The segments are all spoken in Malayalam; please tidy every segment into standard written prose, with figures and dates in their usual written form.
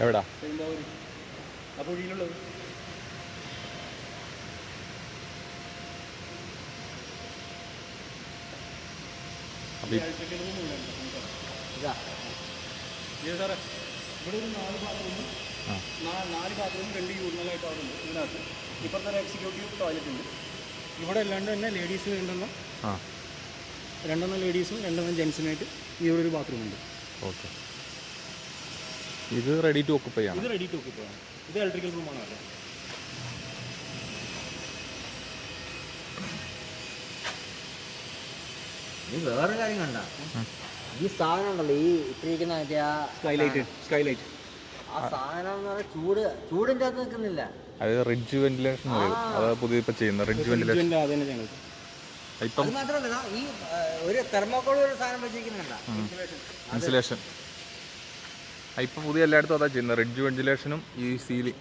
എവിടാ സാറേ ഇവിടെ ഒരു 4 ബാത്റൂമും 4 ബാത്റൂമും 2 യൂറിനലായിട്ട് അവിടെ ഉണ്ട് ഇതിനകത്ത്. ഇപ്പുറത്തെ ഒരു എക്സിക്യൂട്ടീവ് ടോയ്ലറ്റ് ഉണ്ട്. ഇവിടെ അല്ലാണ്ട് തന്നെ ലേഡീസ് രണ്ടെണ്ണം ലേഡീസും 2 ജെൻസിനായിട്ട് ഇവിടെ ഒരു ബാത്റൂം ഉണ്ട്. ഓക്കെ, ഇത് റെഡി ടു ഓക്കുപ്പൈ ആണ്. ഇത് റെഡി ടു ഓക്കുപ്പൈ ആണ്. ഇത് ഇലക്ട്രിക്കൽ റൂമാണ് അല്ലേ. ഈ വേറൊരു കാര്യം കണ്ട, ഈ സാധനം ഉണ്ടല്ലോ, ഈ ഇട്ടിരിക്കുന്ന സ്കൈലൈറ്റ് ആ സാധനം എന്ന് പറഞ്ഞാൽ ചൂടിൻ്റെ അകത്ത് നിൽക്കുന്നില്ല. അത് റിഡ്ജ് വെന്റിലേഷൻ അത് പുതിയ ഇപ്പം ചെയ്യുന്ന റിഡ്ജ് വെന്റിലേഷൻ. അത് മാത്രമല്ല, ഈ ഒരു തെർമോക്കോൾ ഒരു സാധനം വെച്ചിരിക്കുന്നുണ്ട ഇൻസുലേഷൻ. ഇപ്പം പുതിയ എല്ലായിടത്തും അതാ ചെയ്യുന്നത്, റിഡ്ജ് വെന്റിലേഷനും ഈ സീലി.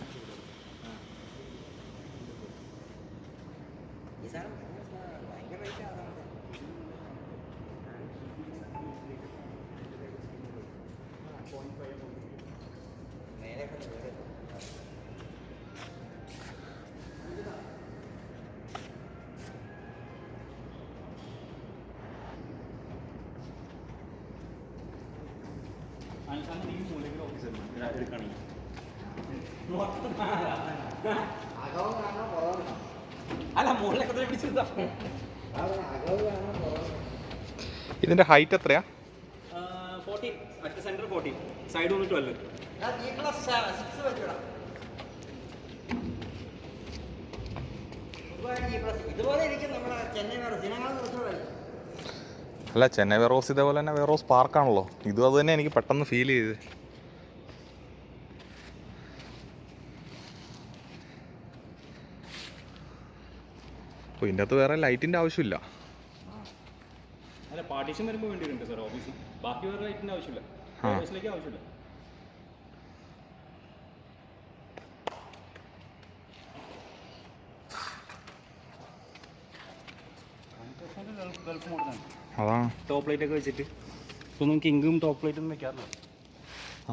ഇതിന്റെ ഹൈറ്റ് എത്രയാ? 14 അറ്റ് സെന്റർ 14, സൈഡ് ഒന്ന് 12. അല്ല, ചെന്നൈ വെറോസ് ഇതേപോലെ തന്നെ വെറോസ് പാർക്കാണല്ലോ. ഇതും അത് തന്നെ എനിക്ക് പെട്ടെന്ന് ഫീൽ ചെയ്ത്. അപ്പോൾ ഇതിൻ്റെ അകത്ത് വേറെ ലൈറ്റിൻ്റെ ആവശ്യമില്ല. അല്ല, പാർട്ടീഷൻ വരുമ്പോൾ വേണ്ടിയിട്ടുണ്ട് സാർ ഓഫീസിൽ. ബാക്കി വേറെ ലൈറ്റിൻ്റെ ആവശ്യമില്ല, ഓഫീസിലേക്ക് ആവശ്യമില്ല. ഗൾഫ് മോഡലാണ്. അതാണ് ടോപ്പ് ലൈറ്റ് ഒക്കെ വെച്ചിട്ട്. ഇപ്പം നമുക്ക് കിങ്കും ടോപ്പ് ലൈറ്റും വെക്കാറില്ല. ആ